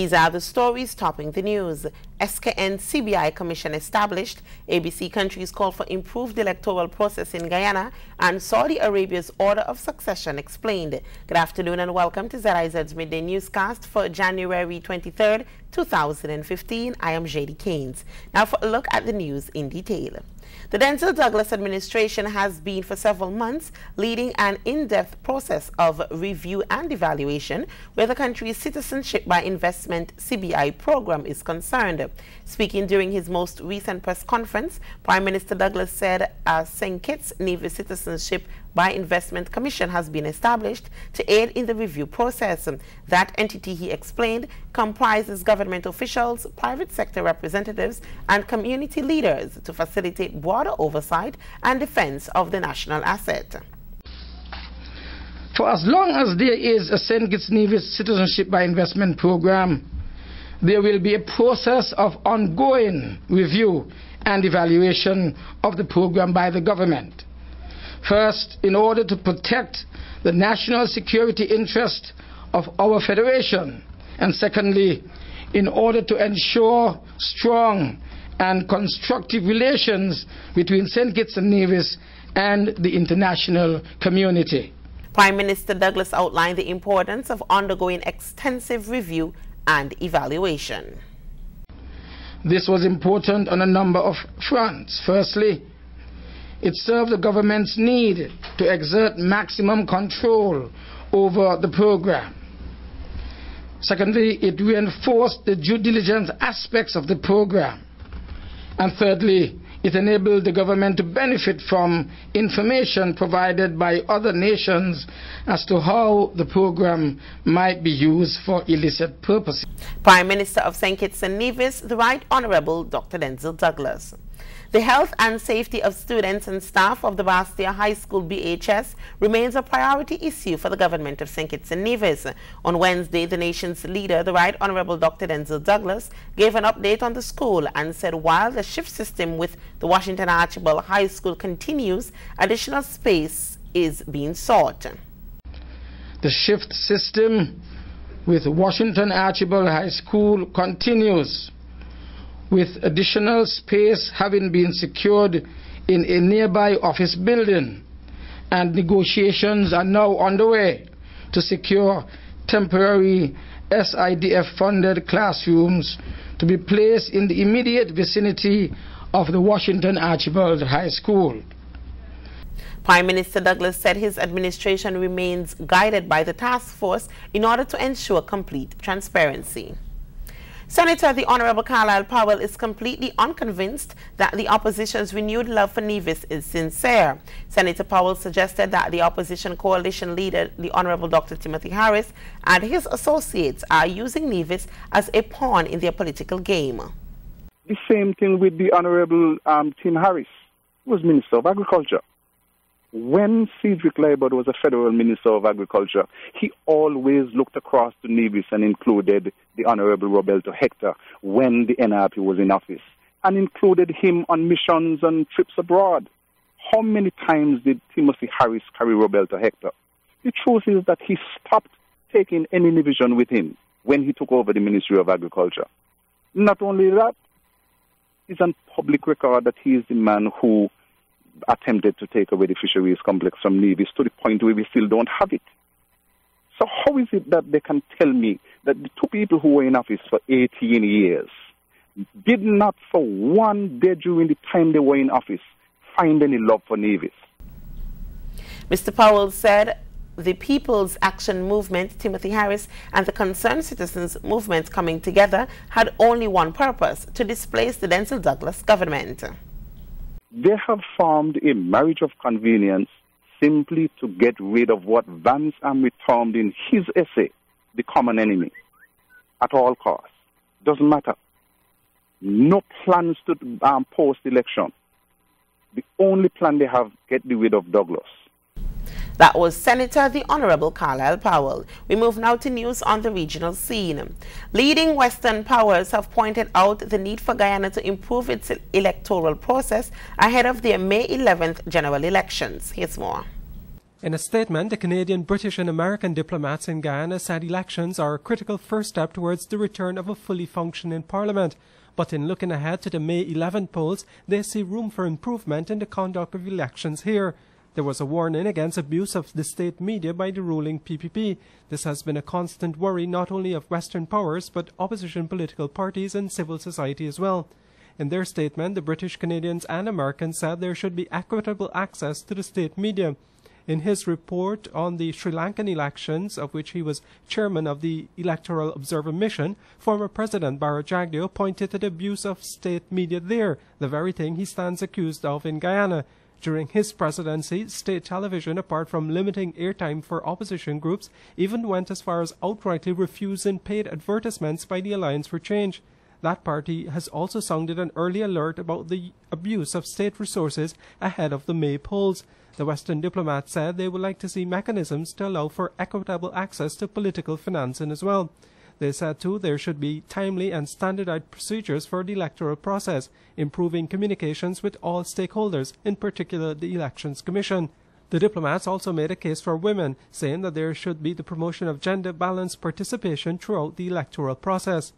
These are the stories topping the news. SKN CBI Commission established, ABC countries call for improved electoral process in Guyana, and Saudi Arabia's order of succession explained. Good afternoon and welcome to ZIZ Midday Newscast for January 23rd, 2015. I am JD Keynes. Now for a look at the news in detail. The Denzel Douglas administration has been for several months leading an in-depth process of review and evaluation where the country's Citizenship by Investment CBI program is concerned. Speaking during his most recent press conference, Prime Minister Douglas said a St. Kitts Nevis Citizenship by Investment Commission has been established to aid in the review process. That entity, he explained, comprises government officials, private sector representatives, and community leaders to facilitate broader oversight and defense of the national asset. For as long as there is a St. Kitts Nevis Citizenship by Investment program, there will be a process of ongoing review and evaluation of the program by the government. First, in order to protect the national security interest of our federation, and secondly, in order to ensure strong and constructive relations between St. Kitts and Nevis and the international community. Prime Minister Douglas outlined the importance of undergoing extensive review and evaluation. This was important on a number of fronts. Firstly, it served the government's need to exert maximum control over the program. Secondly, it reinforced the due diligence aspects of the program. And thirdly, it enabled the government to benefit from information provided by other nations as to how the program might be used for illicit purposes. Prime Minister of St. Kitts and Nevis, the Right Honorable Dr. Denzel Douglas. The health and safety of students and staff of the Bastia High School BHS remains a priority issue for the government of St. Kitts and Nevis. On Wednesday, the nation's leader, the Right Honorable Dr. Denzel Douglas, gave an update on the school and said while the shift system with the Washington Archibald High School continues, additional space is being sought. The shift system with Washington Archibald High School continues, with additional space having been secured in a nearby office building, and negotiations are now underway to secure temporary SIDF-funded classrooms to be placed in the immediate vicinity of the Washington Archibald High School. Prime Minister Douglas said his administration remains guided by the task force in order to ensure complete transparency. Senator the Honorable Carlisle Powell is completely unconvinced that the opposition's renewed love for Nevis is sincere. Senator Powell suggested that the opposition coalition leader, the Honorable Dr. Timothy Harris, and his associates are using Nevis as a pawn in their political game. The same thing with the Honorable Tim Harris, who was Minister of Agriculture. When Cedric Laibord was a federal Minister of Agriculture, he always looked across to Nevis and included the Honorable Roberto Hector when the NRP was in office, and included him on missions and trips abroad. How many times did Timothy Harris carry Roberto Hector? The truth is that he stopped taking any division with him when he took over the Ministry of Agriculture. Not only that, it's on public record that he is the man who attempted to take away the fisheries complex from Nevis to the point where we still don't have it. So how is it that they can tell me that the two people who were in office for 18 years did not for one day during the time they were in office find any love for Nevis? Mr. Powell said the People's Action Movement, Timothy Harris, and the Concerned Citizens Movement coming together had only one purpose: to displace the Denzel Douglas government. They have formed a marriage of convenience simply to get rid of what Vance Amry termed in his essay, the common enemy, at all costs. Doesn't matter. No plans to post-election. The only plan they have, get rid of Douglas. That was Senator the Honorable Carlisle Powell. We move now to news on the regional scene. Leading Western powers have pointed out the need for Guyana to improve its electoral process ahead of their May 11th general elections. Here's more. In a statement, the Canadian, British and American diplomats in Guyana said elections are a critical first step towards the return of a fully functioning parliament. But in looking ahead to the May 11 polls, they see room for improvement in the conduct of elections here. There was a warning against abuse of the state media by the ruling PPP. This has been a constant worry not only of Western powers but opposition political parties and civil society as well. In their statement, the British, Canadians and Americans said there should be equitable access to the state media. In his report on the Sri Lankan elections, of which he was chairman of the Electoral Observer Mission, former President Bara Jagdeo pointed to the abuse of state media there, the very thing he stands accused of in Guyana. During his presidency, state television, apart from limiting airtime for opposition groups, even went as far as outrightly refusing paid advertisements by the Alliance for Change. That party has also sounded an early alert about the abuse of state resources ahead of the May polls. The Western diplomats said they would like to see mechanisms to allow for equitable access to political financing as well. They said too there should be timely and standardized procedures for the electoral process, improving communications with all stakeholders, in particular the Elections Commission. The diplomats also made a case for women, saying that there should be the promotion of gender-balanced participation throughout the electoral process.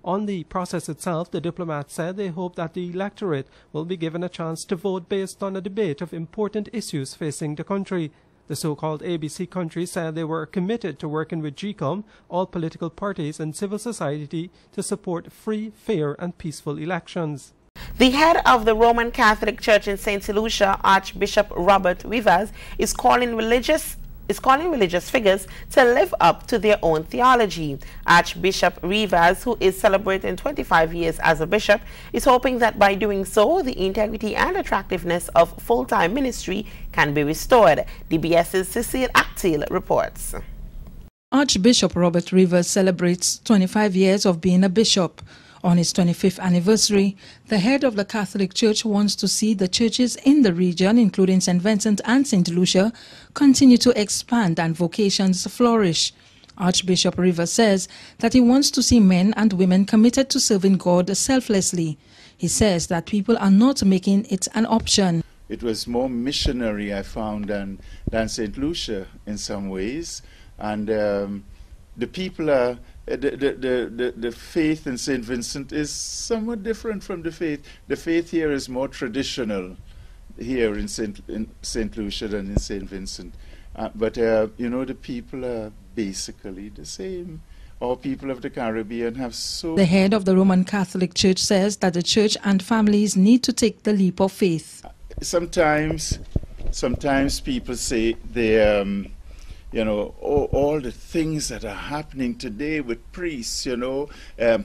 On the process itself, the diplomats said they hope that the electorate will be given a chance to vote based on a debate of important issues facing the country. The so-called ABC countries said they were committed to working with GCOM, all political parties and civil society to support free, fair and peaceful elections. The head of the Roman Catholic Church in St. Lucia, Archbishop Robert Rivas, is calling religious figures to live up to their own theology. Archbishop Rivas, who is celebrating 25 years as a bishop, is hoping that by doing so, the integrity and attractiveness of full-time ministry can be restored. DBS's Cecile Actil reports. Archbishop Robert Rivas celebrates 25 years of being a bishop. On his 25th anniversary, the head of the Catholic Church wants to see the churches in the region, including St. Vincent and St. Lucia, continue to expand and vocations flourish. Archbishop Rivas says that he wants to see men and women committed to serving God selflessly. He says that people are not making it an option. It was more missionary, I found, than St. Lucia in some ways. And the people are... The faith in St. Vincent is somewhat different from the faith. The faith here is more traditional here in St. Lucia than in St. Vincent. But you know, the people are basically the same. All people of the Caribbean have so... The head of the Roman Catholic Church says that the church and families need to take the leap of faith. Sometimes people say they... you know, all the things that are happening today with priests, you know,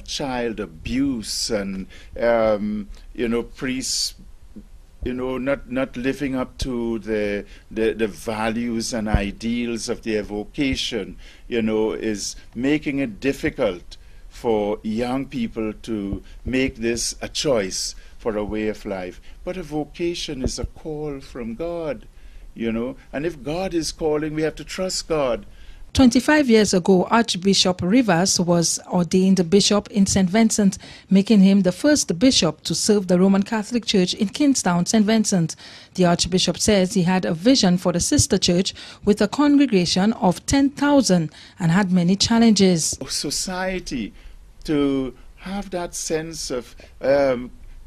child abuse and, you know, priests, you know, not living up to the values and ideals of their vocation, you know, is making it difficult for young people to make this a choice for a way of life. But a vocation is a call from God. You know, and if God is calling, we have to trust God. 25 years ago, Archbishop Rivas was ordained a bishop in St. Vincent, making him the first bishop to serve the Roman Catholic Church in Kingstown, St. Vincent. The Archbishop says he had a vision for the sister church with a congregation of 10,000 and had many challenges. Society, to have that sense of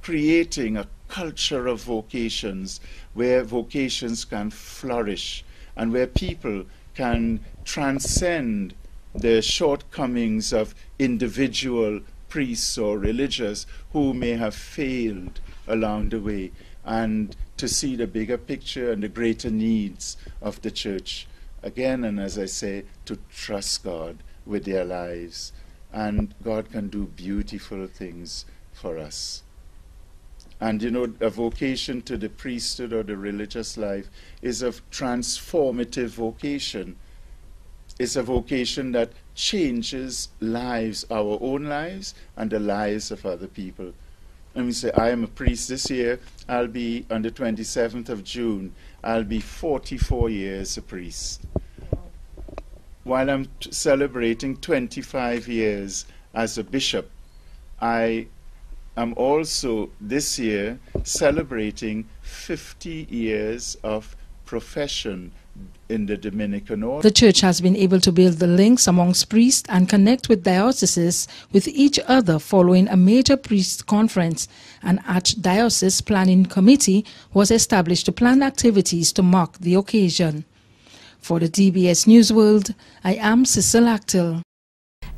creating a culture of vocations, where vocations can flourish and where people can transcend the shortcomings of individual priests or religious who may have failed along the way, and to see the bigger picture and the greater needs of the church. Again, and as I say, to trust God with their lives, and God can do beautiful things for us. And you know, a vocation to the priesthood or the religious life is a transformative vocation. It's a vocation that changes lives, our own lives and the lives of other people. Let me say, I am a priest this year. I'll be, on the 27th of June, I'll be 44 years a priest. While I'm celebrating 25 years as a bishop, I'm also this year celebrating 50 years of profession in the Dominican Order. The church has been able to build the links amongst priests and connect with dioceses with each other following a major priest conference. An Archdiocese Planning Committee was established to plan activities to mark the occasion. For the DBS News World, I am Cecil Akhtil.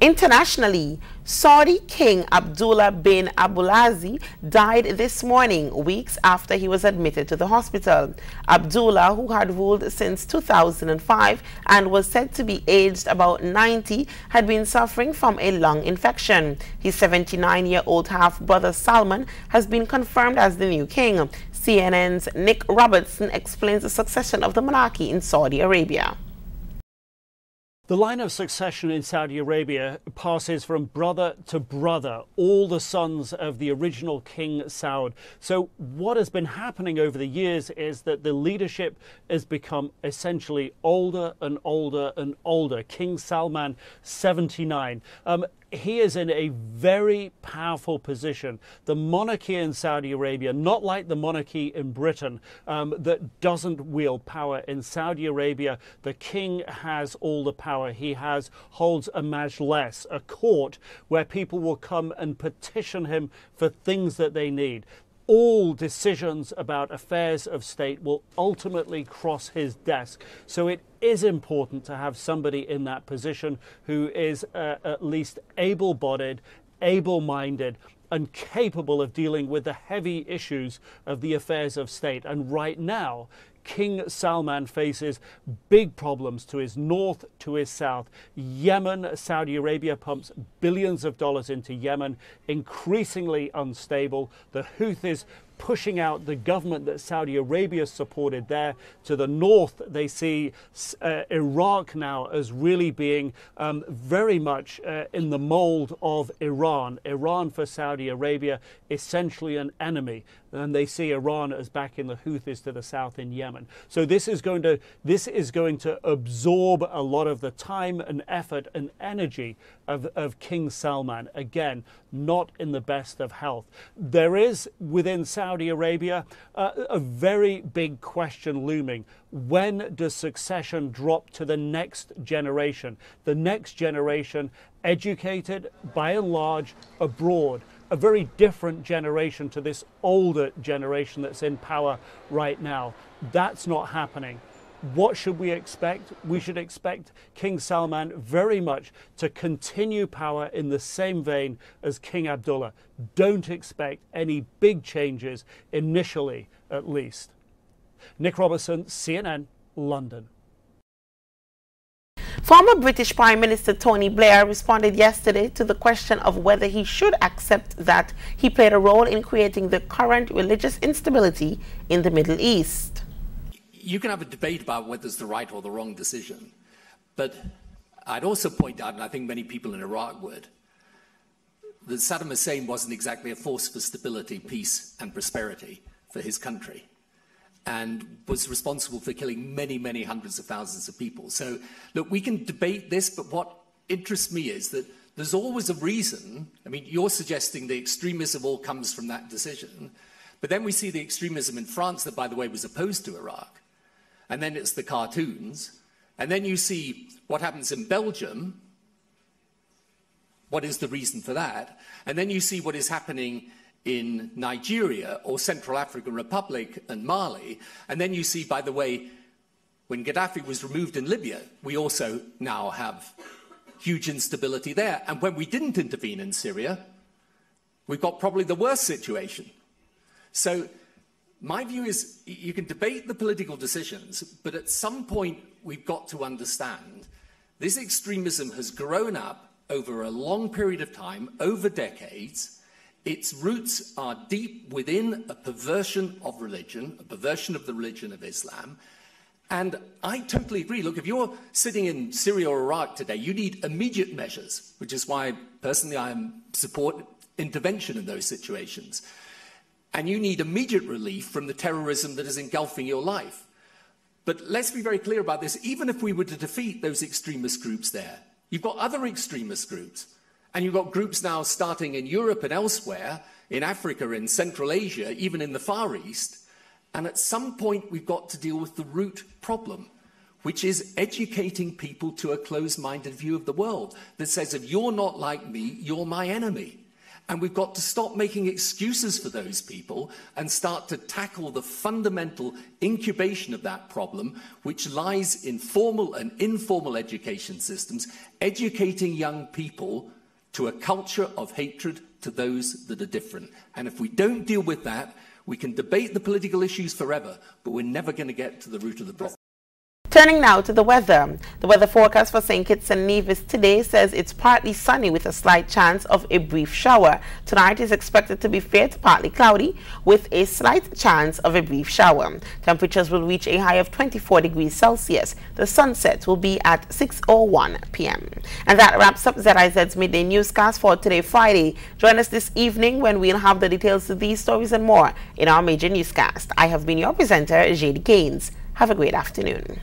Internationally, Saudi King Abdullah bin Abdulaziz died this morning, weeks after he was admitted to the hospital. Abdullah, who had ruled since 2005 and was said to be aged about 90, had been suffering from a lung infection. His 79-year-old half-brother Salman has been confirmed as the new king. CNN's Nick Robertson explains the succession of the monarchy in Saudi Arabia. The line of succession in Saudi Arabia passes from brother to brother, all the sons of the original King Saud. So what has been happening over the years is that the leadership has become essentially older and older and older. King Salman, 79. He is in a very powerful position. The monarchy in Saudi Arabia, not like the monarchy in Britain, that doesn't wield power. In Saudi Arabia, the king has all the power. He holds a majlis, a court where people will come and petition him for things that they need. All decisions about affairs of state will ultimately cross his desk. So it is important to have somebody in that position who is at least able-bodied, able-minded, and capable of dealing with the heavy issues of the affairs of state. And right now, King Salman faces big problems to his north, to his south. Yemen, Saudi Arabia pumps billions of dollars into Yemen, increasingly unstable. The Houthis pushing out the government that Saudi Arabia supported there. To the north, they see Iraq now as really being very much in the mold of Iran. Iran for Saudi Arabia, essentially an enemy. And they see Iran as backing the Houthis to the south in Yemen. So this is going to absorb a lot of the time and effort and energy of King Salman. Again, not in the best of health. There is within Saudi Arabia a very big question looming. When does succession drop to the next generation? The next generation educated by and large abroad. A very different generation to this older generation that's in power right now. That's not happening. What should we expect? We should expect King Salman very much to continue power in the same vein as King Abdullah. Don't expect any big changes initially, at least. Nick Robertson, CNN, London. Former British Prime Minister Tony Blair responded yesterday to the question of whether he should accept that he played a role in creating the current religious instability in the Middle East. You can have a debate about whether it's the right or the wrong decision, but I'd also point out, and I think many people in Iraq would, that Saddam Hussein wasn't exactly a force for stability, peace, and prosperity for his country, and was responsible for killing many, many hundreds of thousands of people. So, look, we can debate this, but what interests me is that there's always a reason. I mean, you're suggesting the extremism all comes from that decision, but then we see the extremism in France that, by the way, was opposed to Iraq. And then it's the cartoons. And then you see what happens in Belgium. What is the reason for that? And then you see what is happening in Nigeria or Central African Republic and Mali. And then you see, by the way, when Gaddafi was removed in Libya, we also now have huge instability there. And when we didn't intervene in Syria, we've got probably the worst situation. So my view is you can debate the political decisions, but at some point we've got to understand this extremism has grown up over a long period of time, over decades. Its roots are deep within a perversion of religion, a perversion of the religion of Islam. And I totally agree. Look, if you're sitting in Syria or Iraq today, you need immediate measures, which is why personally I support intervention in those situations. And you need immediate relief from the terrorism that is engulfing your life. But let's be very clear about this. Even if we were to defeat those extremist groups there, you've got other extremist groups. And you've got groups now starting in Europe and elsewhere, in Africa, in Central Asia, even in the Far East. And at some point, we've got to deal with the root problem, which is educating people to a closed-minded view of the world that says, if you're not like me, you're my enemy. And we've got to stop making excuses for those people and start to tackle the fundamental incubation of that problem, which lies in formal and informal education systems, educating young people to a culture of hatred to those that are different. And if we don't deal with that, we can debate the political issues forever, but we're never going to get to the root of the problem. Turning now to the weather. The weather forecast for St. Kitts and Nevis today says it's partly sunny with a slight chance of a brief shower. Tonight is expected to be fair to partly cloudy with a slight chance of a brief shower. Temperatures will reach a high of 24 degrees Celsius. The sunset will be at 6:01 p.m. And that wraps up ZIZ's Midday Newscast for today, Friday. Join us this evening when we'll have the details to these stories and more in our major newscast. I have been your presenter, JD Gaines. Have a great afternoon.